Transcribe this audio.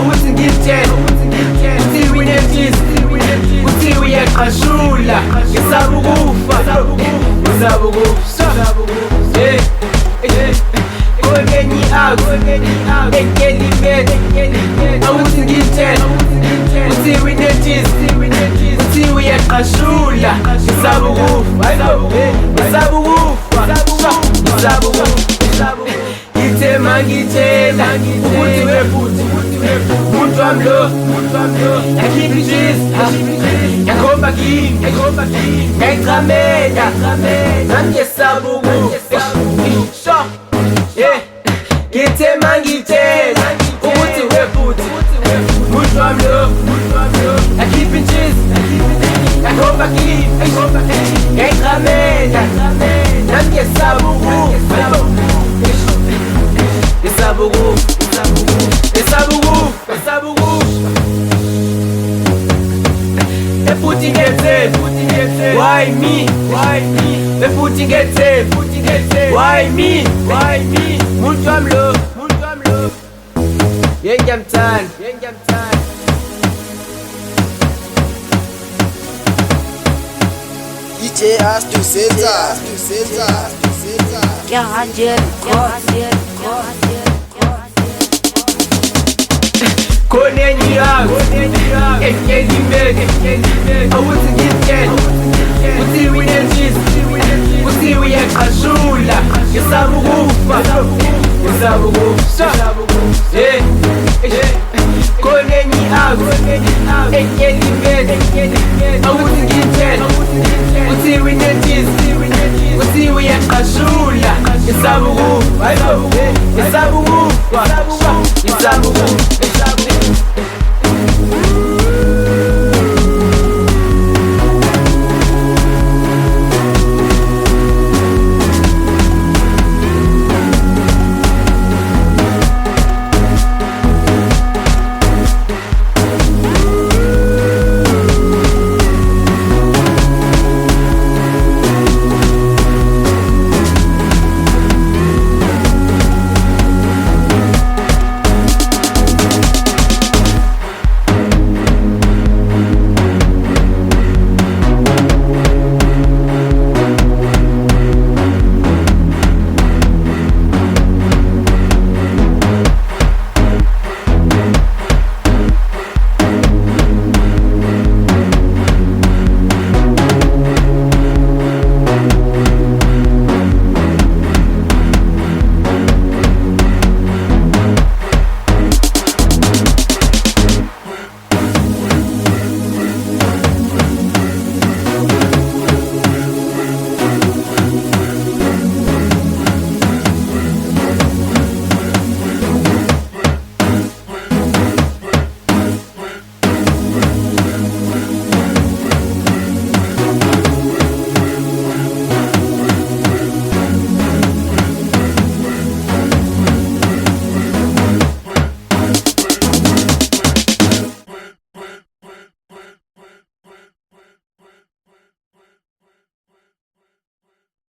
awuthi ngimtshele uthi winetisi uthi uyaqashula ngisaba ukufa ngisaba ukufa konenyi out enkelibet awuthi ngimtshele uthi winetisi uthi uyaqashula ngisaba ukufa ngisaba ukufa ngithe mangitshela ukuthi wefuthi umuntu wami lo yakhipha inhliziyo yakhomba kimi yayichamela nami ngesaba ukufa ngithe mangitshela ukuthi wefuthi umuntu wami lo yakhipha inhliziyo yakhomba kimi yayichamela nami ngesaba ukufa Efuthi ngetse why me efuthi ngetse why me muntu wami lo ngiyamthanda DJ Astu Cesar konenyi out enkelibet awuthi ngimtshele uthi winetisi uthi uyaqashula ngisaba ukufa